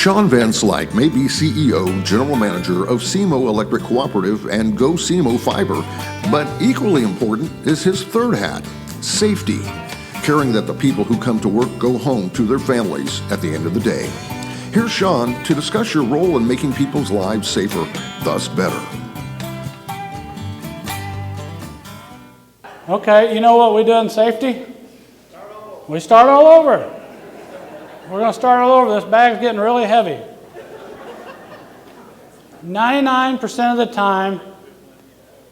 Sean Vanslyke may be CEO, General Manager of SEMO Electric Cooperative and Go SEMO Fiber, but equally important is his third hat, safety, caring that the people who come to work go home to their families at the end of the day. Here's Sean to discuss your role in making people's lives safer, thus better. Okay, you know what we do in safety? We start all over. We're going to start all over. This bag's getting really heavy. 99% of the time,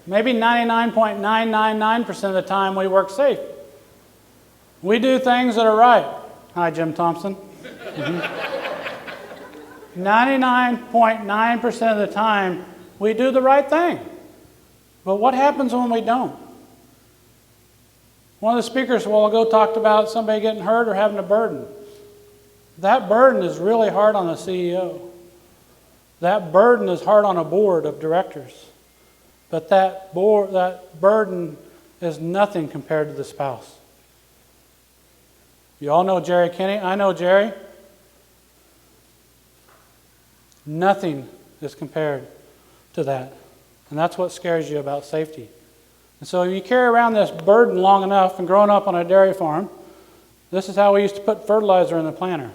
maybe 99.999% of the time, we work safe. We do things that are right. Hi, Jim Thompson. 99.9% of the time, we do the right thing. But what happens when we don't? One of the speakers a while ago talked about somebody getting hurt or having a burden. That burden is really hard on the CEO. That burden is hard on a board of directors. But that burden is nothing compared to the spouse. You all know Jerry Kinney. I know Jerry. Nothing is compared to that. And that's what scares you about safety. And so if you carry around this burden long enough, and growing up on a dairy farm, this is how we used to put fertilizer in the planter,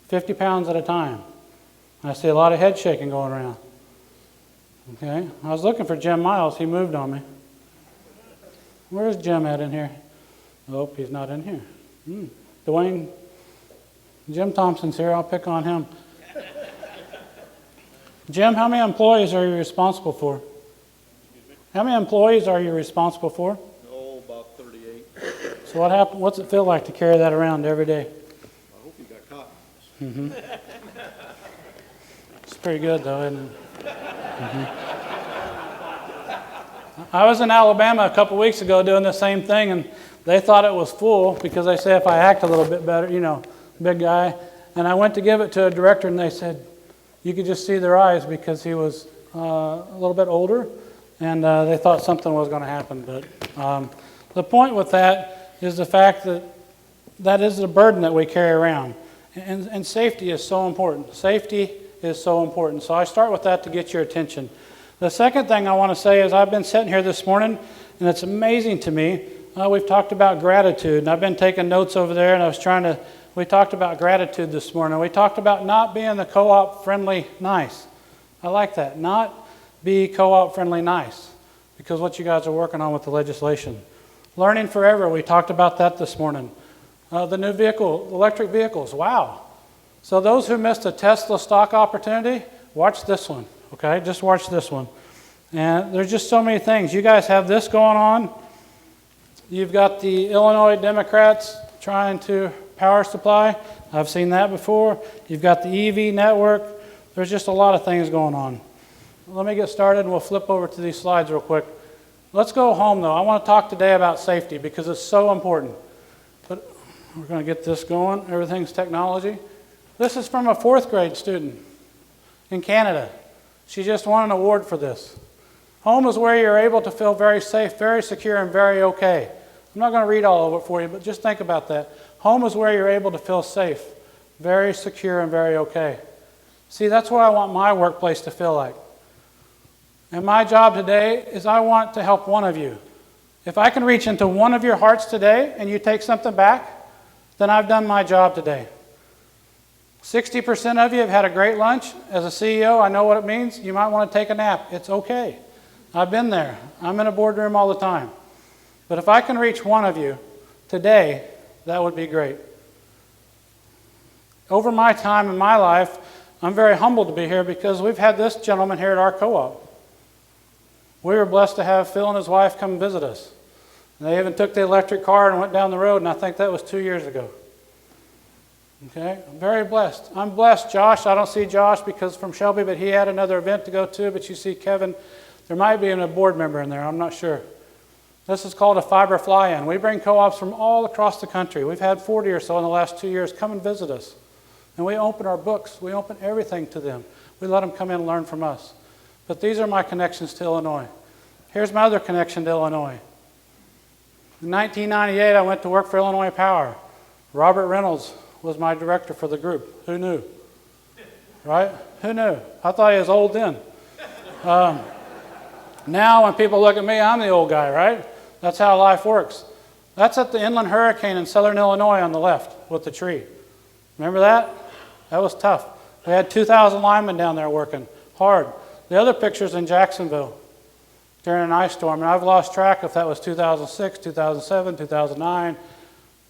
50 pounds at a time. I see a lot of head shaking going around. Okay, I was looking for Jim Miles. He moved on me. Where's Jim at in here? Oh, he's not in here. Dwayne, Jim Thompson's here. I'll pick on him. Jim, how many employees are you responsible for? How many employees are you responsible for? Oh, about 38. So what happened? What's it feel like to carry that around every day? I hope you got caught. It's pretty good, though, isn't it? I was in Alabama a couple weeks ago doing the same thing, and they thought it was full because they say if I act a little bit better, you know, big guy. And I went to give it to a director, and they said you could just see their eyes because he was a little bit older. And they thought something was going to happen. But the point with that is the fact that that is the burden that we carry around. And safety is so important. Safety is so important. So I start with that to get your attention. The second thing I want to say is I've been sitting here this morning, and it's amazing to me. We've talked about gratitude, and I've been taking notes over there, and we talked about gratitude this morning. We talked about not being the co-op friendly nice. I like that. Not be co-op friendly nice, because what you guys are working on with the legislation. Learning forever, we talked about that this morning. The new electric vehicles, wow. So those who missed a Tesla stock opportunity, watch this one, okay? Just watch this one. And there's just so many things. You guys have this going on. You've got the Illinois Democrats trying to power supply. I've seen that before. You've got the EV network. There's just a lot of things going on. Let me get started, and we'll flip over to these slides real quick. Let's go home, though. I want to talk today about safety because it's so important. But we're going to get this going. Everything's technology. This is from a 4th grade student in Canada. She just won an award for this. Home is where you're able to feel very safe, very secure, and very okay. I'm not going to read all of it for you, but just think about that. Home is where you're able to feel safe, very secure, and very okay. See, that's what I want my workplace to feel like. And my job today is I want to help one of you. If I can reach into one of your hearts today and you take something back, then I've done my job today. 60% of you have had a great lunch. As a CEO, I know what it means. You might want to take a nap. It's okay. I've been there. I'm in a boardroom all the time. But if I can reach one of you today, that would be great. Over my time in my life, I'm very humbled to be here because we've had this gentleman here at our co-op. We were blessed to have Phil and his wife come visit us. And they even took the electric car and went down the road, and I think that was 2 years ago. Okay, I'm very blessed. I'm blessed. Josh, I don't see Josh because from Shelby, but he had another event to go to, but you see Kevin. There might be a board member in there, I'm not sure. This is called a fiber fly-in. We bring co-ops from all across the country. We've had 40 or so in the last 2 years come and visit us. And we open our books. We open everything to them. We let them come in and learn from us. But these are my connections to Illinois. Here's my other connection to Illinois. In 1998, I went to work for Illinois Power. Robert Reynolds was my director for the group. Who knew? right? Who knew? I thought he was old then. Now when people look at me, I'm the old guy, right? That's how life works. That's at the inland hurricane in southern Illinois on the left with the tree. Remember that? That was tough. We had 2,000 linemen down there working hard. The other picture's in Jacksonville during an ice storm, and I've lost track if that was 2006, 2007, 2009,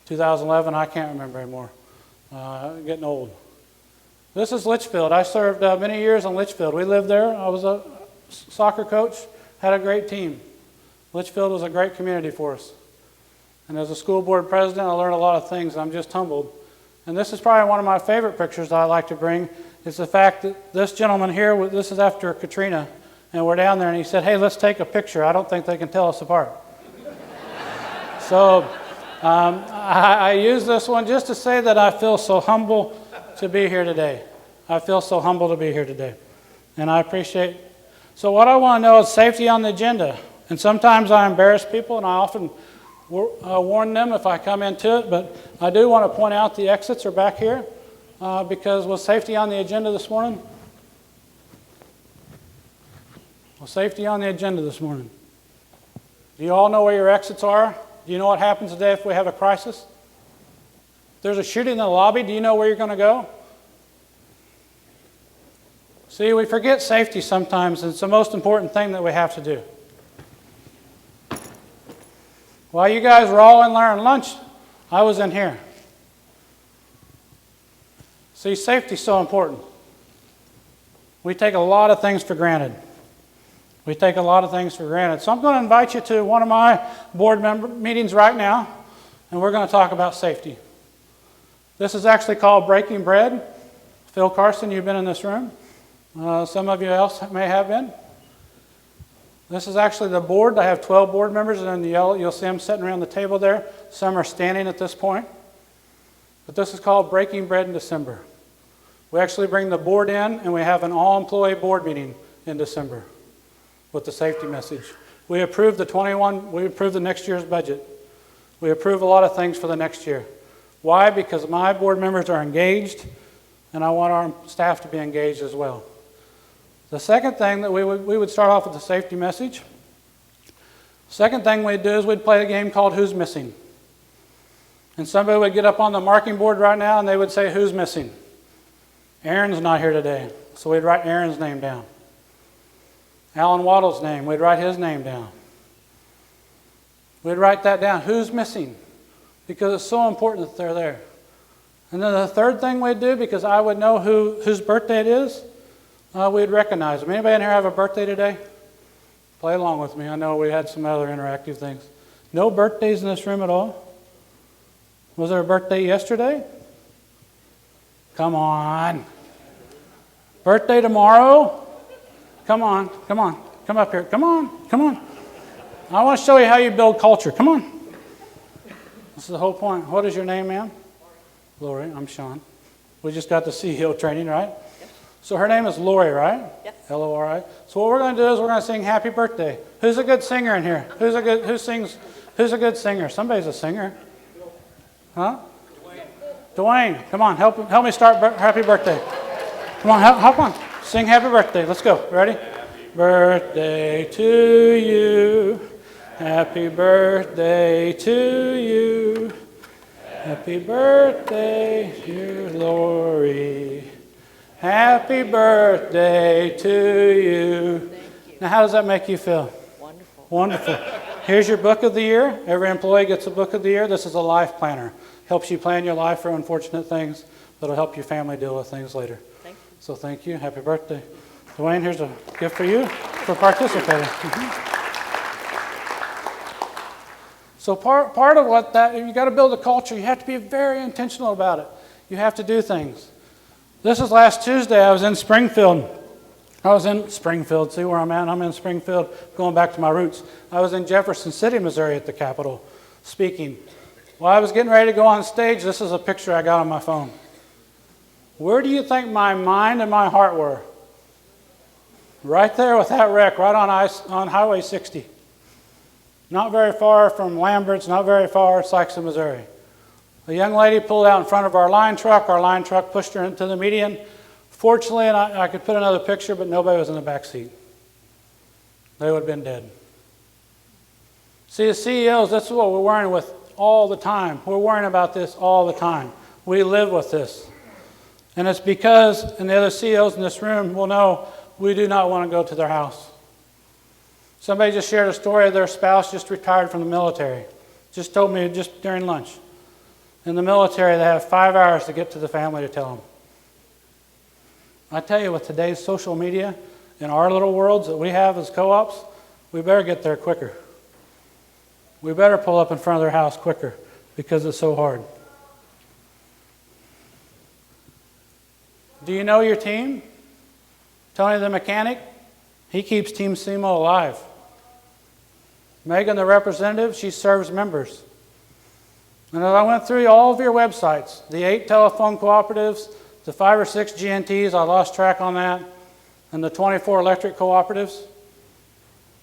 2011. I can't remember anymore. Getting old. This is Litchfield. I served many years in Litchfield. We lived there. I was a soccer coach, had a great team. Litchfield was a great community for us. And as a school board president, I learned a lot of things. I'm just humbled. And this is probably one of my favorite pictures that I like to bring. It's the fact that this gentleman here, this is after Katrina, and we're down there, and he said, hey, let's take a picture. I don't think they can tell us apart. So I use this one just to say that I feel so humble to be here today. I feel so humble to be here today. And I appreciate. So what I want to know is safety on the agenda. And sometimes I embarrass people, and I often warn them if I come into it, but I do want to point out the exits are back here because was safety on the agenda this morning? Was safety on the agenda this morning? Do you all know where your exits are? Do you know what happens today if we have a crisis? If there's a shooting in the lobby, do you know where you're going to go? See, we forget safety sometimes, and it's the most important thing that we have to do. While you guys were all in there on lunch, I was in here. See, safety's so important. We take a lot of things for granted. We take a lot of things for granted. So I'm going to invite you to one of my board member meetings right now, and we're going to talk about safety. This is actually called Breaking Bread. Phil Carson, you've been in this room. Some of you else may have been. This is actually the board. I have 12 board members, and in the yellow, you'll see them sitting around the table there. Some are standing at this point. But this is called Breaking Bread in December. We actually bring the board in, and we have an all-employee board meeting in December with the safety message. We approve the next year's budget. We approve a lot of things for the next year. Why? Because my board members are engaged, and I want our staff to be engaged as well. The second thing that we would start off with the safety message. Second thing we'd do is we'd play a game called Who's Missing? And somebody would get up on the marking board right now and they would say, who's missing? Aaron's not here today. So we'd write Aaron's name down. Alan Waddle's name, we'd write his name down. We'd write that down. Who's missing? Because it's so important that they're there. And then the third thing we'd do, because I would know whose birthday it is, we'd recognize them. Anybody in here have a birthday today? Play along with me. I know we had some other interactive things. No birthdays in this room at all? Was there a birthday yesterday? Come on. Birthday tomorrow? Come on. Come up here. Come on. I want to show you how you build culture. Come on. This is the whole point. What is your name, ma'am? Lori. I'm Sean. We just got the CEO training, right? So her name is Lori, right? Yes. L-O-R-I. So what we're going to do is we're going to sing Happy Birthday. Who's a good singer in here? Who's a good singer? Somebody's a singer. Huh? Dwayne. Come on, help me start Happy Birthday. Come on, help on. Sing Happy Birthday. Let's go. Ready? Birthday to you. Happy birthday to you. Happy birthday, dear Lori. Happy birthday to you. Now, how does that make you feel? Wonderful. Wonderful. Here's your book of the year. Every employee gets a book of the year. This is a life planner. Helps you plan your life for unfortunate things, but it'll help your family deal with things later. Thank you. So thank you. Happy birthday. Dwayne, here's a gift for you for participating. So part of what that, you got to build a culture. You have to be very intentional about it. You have to do things. This is last Tuesday. I was in Springfield. See where I'm at? I'm in Springfield, going back to my roots. I was in Jefferson City, Missouri at the Capitol speaking. While I was getting ready to go on stage, this is a picture I got on my phone. Where do you think my mind and my heart were? Right there with that wreck, right on Highway 60. Not very far from Lambert's, not very far, Sikeston, Missouri. A young lady pulled out in front of our line truck. Our line truck pushed her into the median. Fortunately, and I could put another picture, but nobody was in the back seat. They would have been dead. See, as CEOs, that's what we're worrying with all the time. We're worrying about this all the time. We live with this. And it's because, and the other CEOs in this room will know, we do not want to go to their house. Somebody just shared a story of their spouse just retired from the military. Just told me just during lunch. In the military, they have 5 hours to get to the family to tell them. I tell you, with today's social media, in our little worlds that we have as co-ops, we better get there quicker. We better pull up in front of their house quicker because it's so hard. Do you know your team? Tony the mechanic, he keeps Team SEMO alive. Megan the representative, she serves members. And as I went through all of your websites, the 8 telephone cooperatives, the 5 or 6 GNTs, I lost track on that, and the 24 electric cooperatives,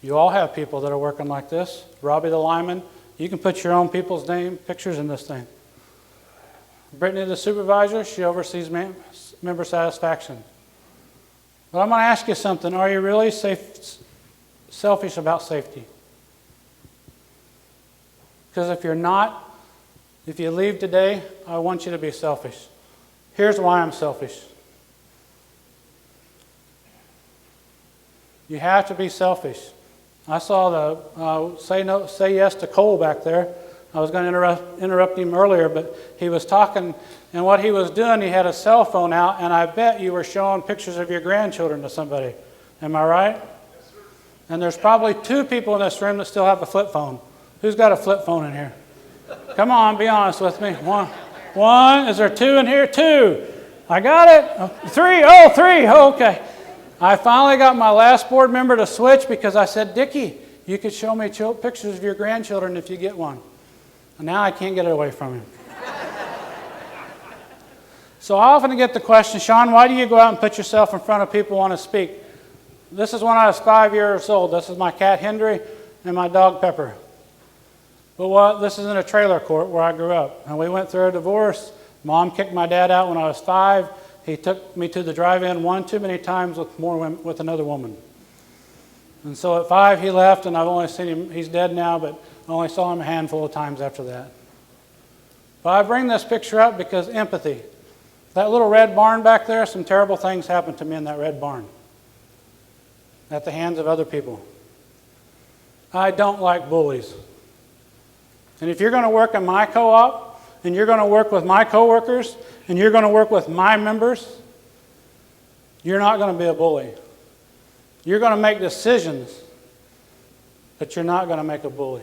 you all have people that are working like this. Robbie the lineman, you can put your own people's name, pictures in this thing. Brittany the supervisor, she oversees member satisfaction. But I'm going to ask you something. Are you really selfish about safety? Because if you're not, if you leave today, I want you to be selfish. Here's why I'm selfish. You have to be selfish. I saw the say yes to Cole back there. I was going to interrupt him earlier, but he was talking, and what he was doing, he had a cell phone out, and I bet you were showing pictures of your grandchildren to somebody. Am I right? Yes, sir. And there's probably 2 people in this room that still have a flip phone. Who's got a flip phone in here? Come on, be honest with me. One. Is there 2 in here? 2. I got it. 3. Oh, 3. Oh, okay. I finally got my last board member to switch because I said, Dickie, you could show me pictures of your grandchildren if you get one. And now I can't get it away from him. So I often get the question, Sean, why do you go out and put yourself in front of people who want to speak? This is when I was 5 years old. This is my cat Hendry and my dog Pepper. But this is in a trailer court where I grew up. And we went through a divorce. Mom kicked my dad out when I was 5. He took me to the drive-in one too many times with another woman. And so at 5 he left, and I've only seen him, he's dead now, but I only saw him a handful of times after that. But I bring this picture up because empathy. That little red barn back there, some terrible things happened to me in that red barn at the hands of other people. I don't like bullies. And if you're going to work in my co-op, and you're going to work with my coworkers, and you're going to work with my members, you're not going to be a bully. You're going to make decisions, but you're not going to make a bully.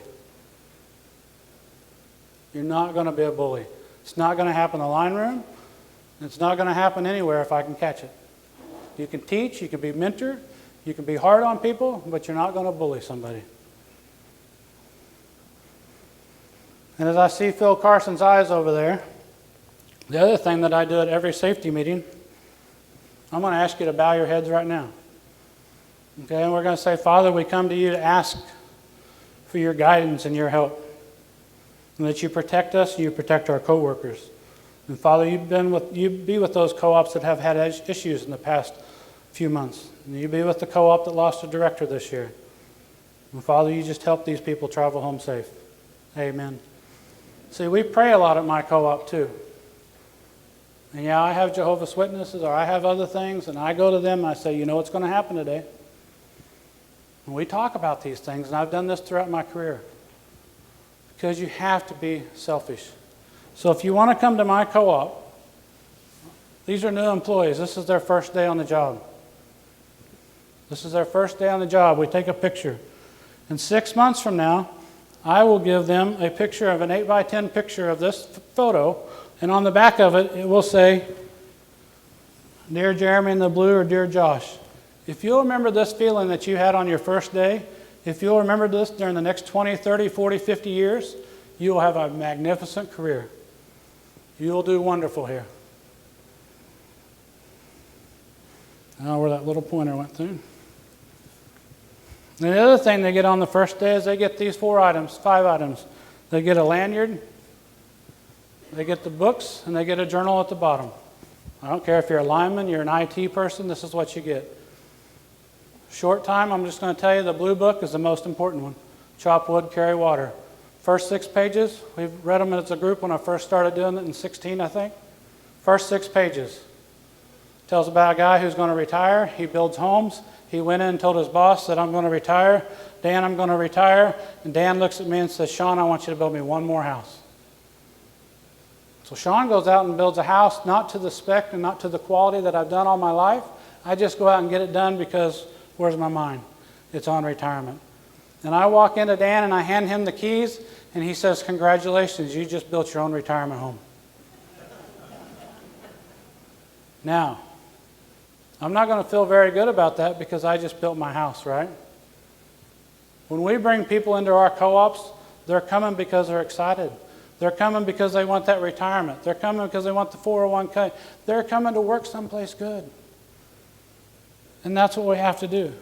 You're not going to be a bully. It's not going to happen in the line room. It's not going to happen anywhere if I can catch it. You can teach, you can be mentor, you can be hard on people, but you're not going to bully somebody. And as I see Phil Carson's eyes over there, the other thing that I do at every safety meeting, I'm going to ask you to bow your heads right now. Okay, and we're going to say, Father, we come to you to ask for your guidance and your help. And that you protect us and you protect our coworkers. And Father, you be with those co-ops that have had issues in the past few months. And you be with the co-op that lost a director this year. And Father, you just help these people travel home safe. Amen. See, we pray a lot at my co-op too. And yeah, I have Jehovah's Witnesses or I have other things, and I go to them and I say, you know what's going to happen today? And we talk about these things, and I've done this throughout my career. Because you have to be selfish. So if you want to come to my co-op, these are new employees. This is their first day on the job. This is their first day on the job. We take a picture. And 6 months from now, I will give them a picture of an 8x10 picture of this photo, and on the back of it, it will say, Dear Jeremy in the blue, or Dear Josh. If you'll remember this feeling that you had on your first day, if you'll remember this during the next 20, 30, 40, 50 years, you will have a magnificent career. You'll do wonderful here. I don't know where that little pointer went through. And the other thing they get on the first day is they get these 5 items. They get a lanyard, they get the books, and they get a journal at the bottom. I don't care if you're a lineman, you're an IT person, this is what you get. Short time, I'm just going to tell you the blue book is the most important one. Chop wood, carry water. First 6 pages, we've read them as a group when I first started doing it in 16, I think. First 6 pages. Tells about a guy who's going to retire. He builds homes. He went in and told his boss that I'm going to retire. Dan, I'm going to retire. And Dan looks at me and says, Sean, I want you to build me one more house. So Sean goes out and builds a house, not to the spec and not to the quality that I've done all my life. I just go out and get it done because where's my mind? It's on retirement. And I walk into Dan and I hand him the keys and he says, congratulations, you just built your own retirement home. Now, I'm not going to feel very good about that because I just built my house, right? When we bring people into our co-ops, they're coming because they're excited. They're coming because they want that retirement. They're coming because they want the 401k. They're coming to work someplace good. And that's what we have to do.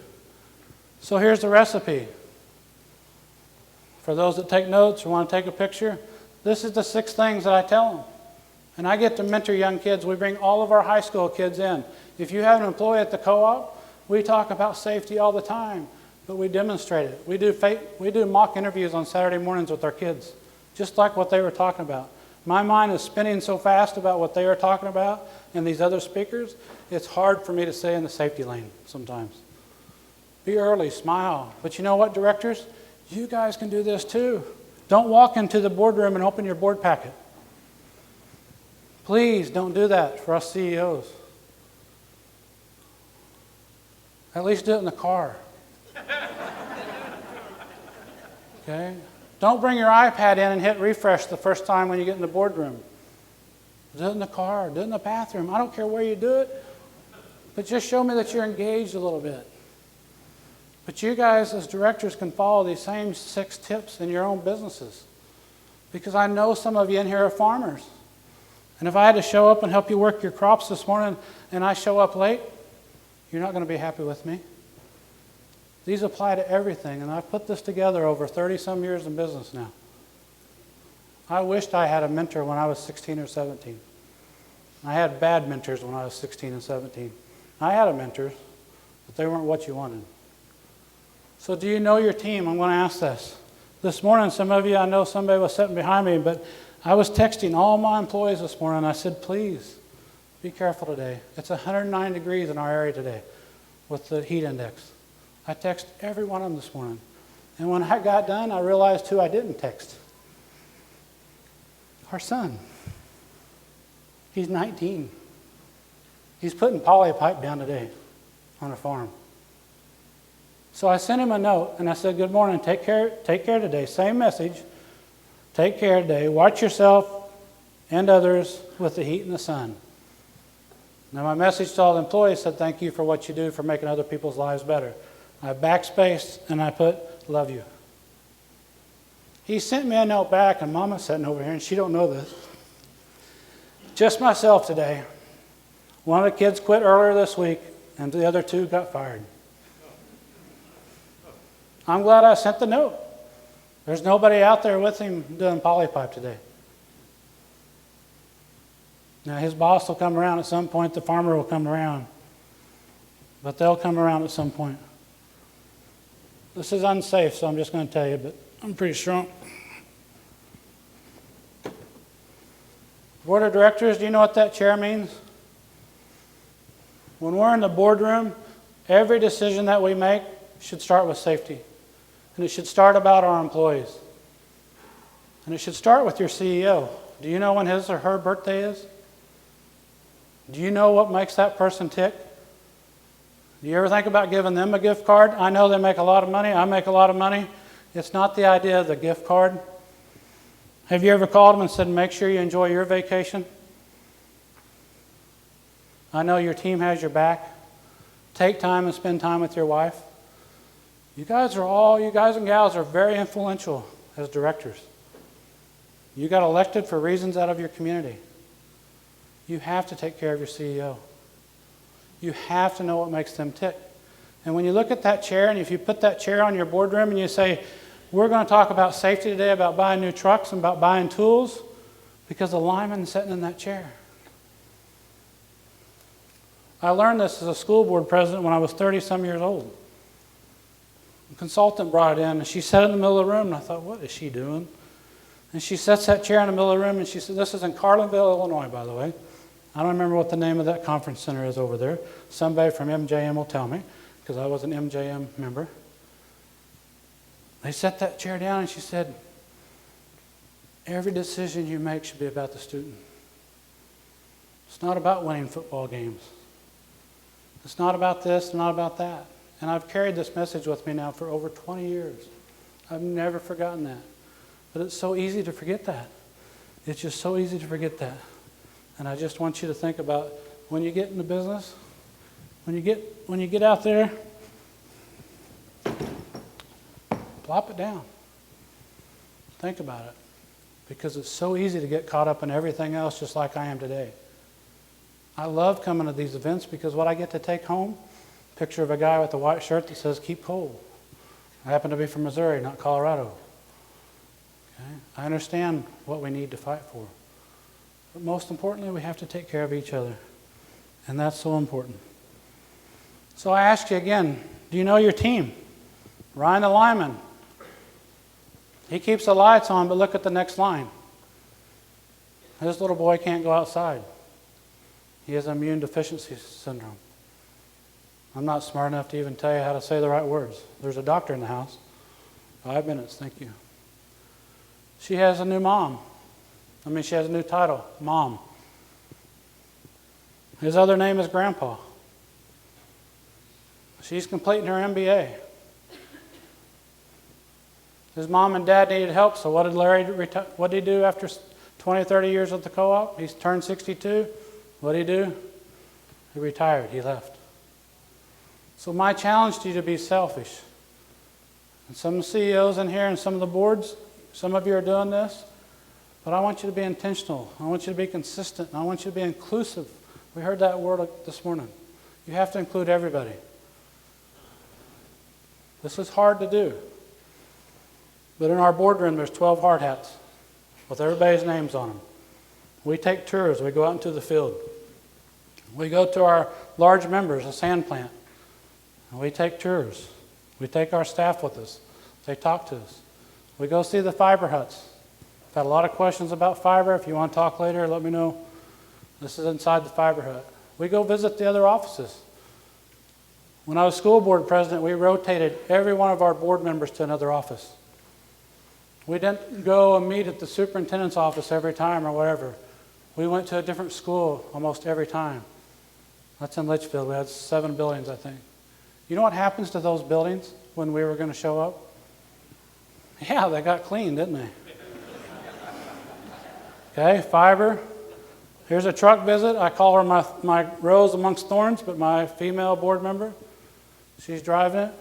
So here's the recipe. For those that take notes or want to take a picture, this is the 6 things that I tell them. And I get to mentor young kids. We bring all of our high school kids in. If you have an employee at the co-op, we talk about safety all the time, but we demonstrate it. We do mock interviews on Saturday mornings with our kids, just like what they were talking about. My mind is spinning so fast about what they are talking about and these other speakers, it's hard for me to stay in the safety lane sometimes. Be early, smile. But you know what, directors? You guys can do this too. Don't walk into the boardroom and open your board packet. Please don't do that for us CEOs. At least do it in the car. Okay? Don't bring your iPad in and hit refresh the first time when you get in the boardroom. Do it in the car, do it in the bathroom. I don't care where you do it, but just show me that you're engaged a little bit. But you guys as directors can follow these same 6 tips in your own businesses. Because I know some of you in here are farmers. And if I had to show up and help you work your crops this morning and I show up late, you're not going to be happy with me. These apply to everything, and I've put this together over 30-some years in business now. I wished I had a mentor when I was 16 or 17. I had bad mentors when I was 16 and 17. I had a mentors, but they weren't what you wanted. So do you know your team? I'm going to ask this. This morning, some of you, I know somebody was sitting behind me, but I was texting all my employees this morning, and I said, please, be careful today. It's 109 degrees in our area today with the heat index. I texted every one of them this morning. And when I got done, I realized who I didn't text. Our son. He's 19. He's putting poly pipe down today on a farm. So I sent him a note, and I said, good morning, take care today. Same message. Take care today. Watch yourself and others with the heat and the sun. Now my message to all the employees said, thank you for what you do for making other people's lives better. I backspaced and I put, love you. He sent me a note back, and Mama's sitting over here, and she don't know this. Just myself today. One of the kids quit earlier this week, and the other 2 got fired. I'm glad I sent the note. There's nobody out there with him doing polypipe today. Now his boss will come around at some point, the farmer will come around. But they'll come around at some point. This is unsafe, so I'm just going to tell you, but I'm pretty strong. Board of Directors, do you know what that chair means? When we're in the boardroom, every decision that we make should start with safety. And it should start about our employees. And it should start with your CEO. Do you know when his or her birthday is? Do you know what makes that person tick? Do you ever think about giving them a gift card? I know they make a lot of money. I make a lot of money. It's not the idea of the gift card. Have you ever called them and said, make sure you enjoy your vacation? I know your team has your back. Take time and spend time with your wife. You guys and gals are very influential as directors. You got elected for reasons out of your community. You have to take care of your CEO. You have to know what makes them tick. And when you look at that chair, and if you put that chair on your boardroom and you say, we're going to talk about safety today, about buying new trucks and about buying tools, because the lineman's sitting in that chair. I learned this as a school board president when I was 30-some years old. A consultant brought it in, and she sat in the middle of the room, and I thought, what is she doing? And she sets that chair in the middle of the room, and she said, this is in Carlinville, Illinois, by the way. I don't remember what the name of that conference center is over there. Somebody from MJM will tell me, because I was an MJM member. They set that chair down, and she said, every decision you make should be about the student. It's not about winning football games. It's not about this, not about that. And I've carried this message with me now for over 20 years. I've never forgotten that. But it's so easy to forget that. It's just so easy to forget that. And I just want you to think about when you get into business, when you get out there, plop it down. Think about it. Because it's so easy to get caught up in everything else just like I am today. I love coming to these events because what I get to take home, picture of a guy with a white shirt that says, keep cool. I happen to be from Missouri, not Colorado. Okay? I understand what we need to fight for. But most importantly, we have to take care of each other. And that's so important. So I ask you again, do you know your team? Ryan the lineman. He keeps the lights on, but look at the next line. This little boy can't go outside. He has immune deficiency syndrome. I'm not smart enough to even tell you how to say the right words. There's a doctor in the house. 5 minutes, thank you. She has a new mom. She has a new title, Mom. His other name is Grandpa. She's completing her MBA. His mom and dad needed help, so what did he do after 20, 30 years at the co-op? He's turned 62. What did he do? He retired. He left. So my challenge to you to be selfish. And some of the CEOs in here and some of the boards, some of you are doing this, but I want you to be intentional. I want you to be consistent. And I want you to be inclusive. We heard that word this morning. You have to include everybody. This is hard to do. But in our boardroom, there's 12 hard hats with everybody's names on them. We take tours. We go out into the field. We go to our large members, a sand plant, and we take tours. We take our staff with us. They talk to us. We go see the fiber huts. I've had a lot of questions about fiber. If you want to talk later, let me know. This is inside the fiber hut. We go visit the other offices. When I was school board president, we rotated every one of our board members to another office. We didn't go and meet at the superintendent's office every time or whatever. We went to a different school almost every time. That's in Litchfield. We had 7 buildings, I think. You know what happens to those buildings when we were going to show up? Yeah, they got cleaned, didn't they? Okay, fiber. Here's a truck visit. I call her my rose amongst thorns, but my female board member. She's driving it.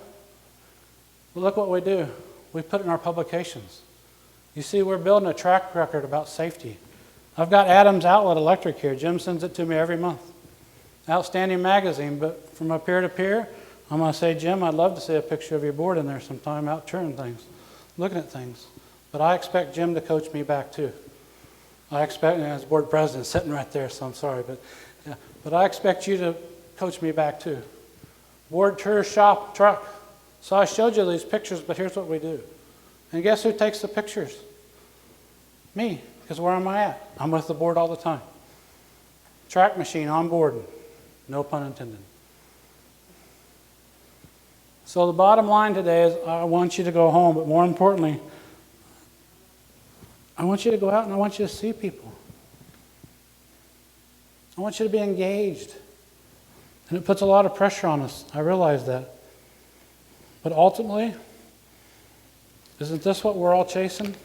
But look what we do. We put it in our publications. You see, we're building a track record about safety. I've got Adams Outlet Electric here. Jim sends it to me every month. Outstanding magazine, but from a peer-to-peer, I'm going to say, Jim, I'd love to see a picture of your board in there sometime out churning things, looking at things. But I expect Jim to coach me back too. I expect, as board president, sitting right there, so I'm sorry, but I expect you to coach me back too. Board tour, shop, truck. So I showed you these pictures, but here's what we do. And guess who takes the pictures? Me, because where am I at? I'm with the board all the time. Track machine on board, no pun intended. So the bottom line today is I want you to go home, but more importantly, I want you to go out and I want you to see people. I want you to be engaged. And it puts a lot of pressure on us. I realize that. But ultimately, isn't this what we're all chasing?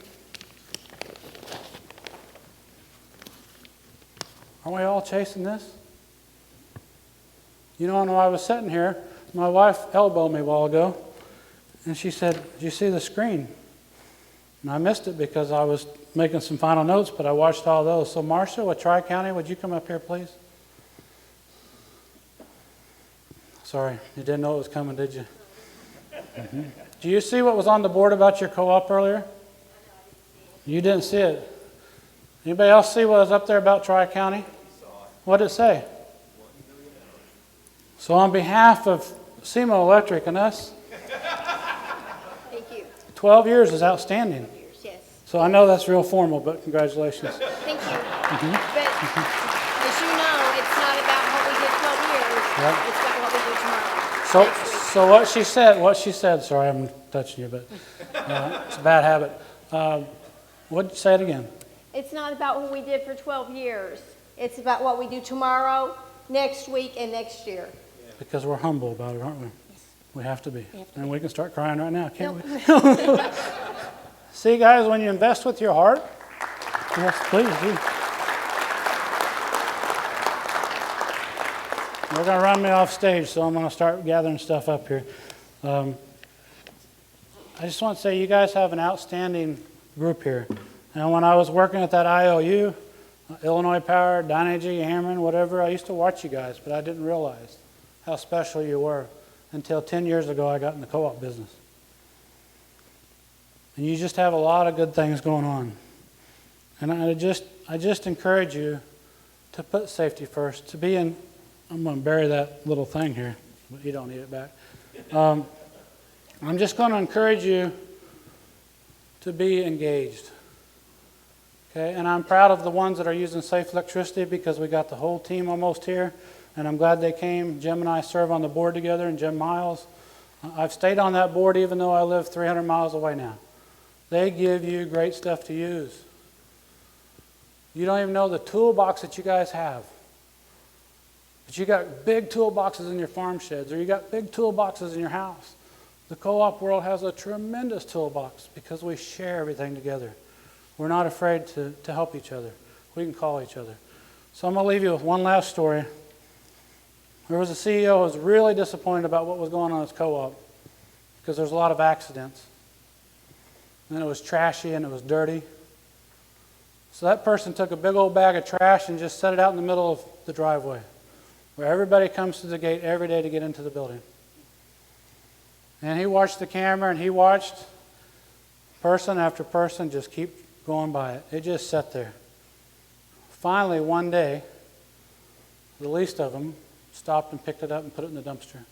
Aren't we all chasing this? You know, when I was sitting here, my wife elbowed me a while ago, and she said, "Did you see the screen?" And I missed it because I was making some final notes, but I watched all those. So Marcia with Tri-County, would you come up here, please? Sorry, you didn't know it was coming, did you? Mm-hmm. Do you see what was on the board about your co-op earlier? You didn't see it. Anybody else see what was up there about Tri-County? What did it say? So on behalf of SEMO Electric and us, Thank you. 12 years is outstanding. Yes, So I know that's real formal, but congratulations. thank you. But as you know, it's not about what we did 12 years. Yep. It's about what we do tomorrow. So, next week. so what she said, sorry, I'm touching you, but it's a bad habit. Say it again. It's not about what we did for 12 years. It's about what we do tomorrow, next week, and next year. Because we're humble about it, aren't we? We have to be. And we can start crying right now, can't we? See, guys, when you invest with your heart, yes, please do. They're going to run me off stage, so I'm going to start gathering stuff up here. I just want to say you guys have an outstanding group here. And when I was working at that IOU, Illinois Power, Dynegy, Ameren, whatever, I used to watch you guys, but I didn't realize how special you were until 10 years ago I got in the co-op business. And you just have a lot of good things going on. And I just encourage you to put safety first, to be in. I'm going to bury that little thing here, but you don't need it back. I'm just going to encourage you to be engaged. Okay? And I'm proud of the ones that are using safe electricity because we got the whole team almost here, and I'm glad they came. Jim and I serve on the board together, and Jim Miles. I've stayed on that board even though I live 300 miles away now. They give you great stuff to use. You don't even know the toolbox that you guys have. But you got big toolboxes in your farm sheds, or you got big toolboxes in your house. The co-op world has a tremendous toolbox because we share everything together. We're not afraid to help each other. We can call each other. So I'm going to leave you with one last story. There was a CEO who was really disappointed about what was going on in his co-op because there's a lot of accidents. And it was trashy and it was dirty. So that person took a big old bag of trash and just set it out in the middle of the driveway, where everybody comes to the gate every day to get into the building. And he watched the camera and he watched person after person just keep going by it. It just sat there. Finally, one day, the least of them stopped and picked it up and put it in the dumpster.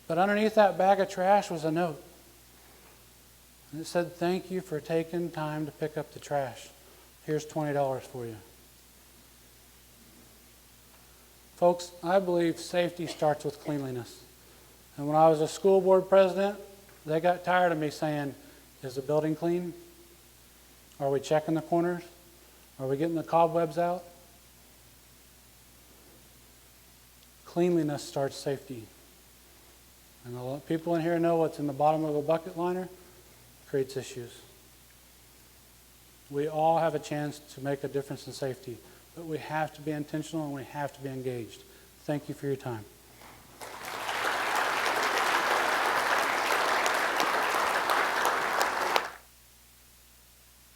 But underneath that bag of trash was a note. And it said, "Thank you for taking time to pick up the trash. Here's $20 for you." Folks, I believe safety starts with cleanliness. And when I was a school board president, they got tired of me saying, "Is the building clean? Are we checking the corners? Are we getting the cobwebs out?" Cleanliness starts safety. And a lot of people in here know what's in the bottom of a bucket liner creates issues. We all have a chance to make a difference in safety, but we have to be intentional and we have to be engaged. Thank you for your time.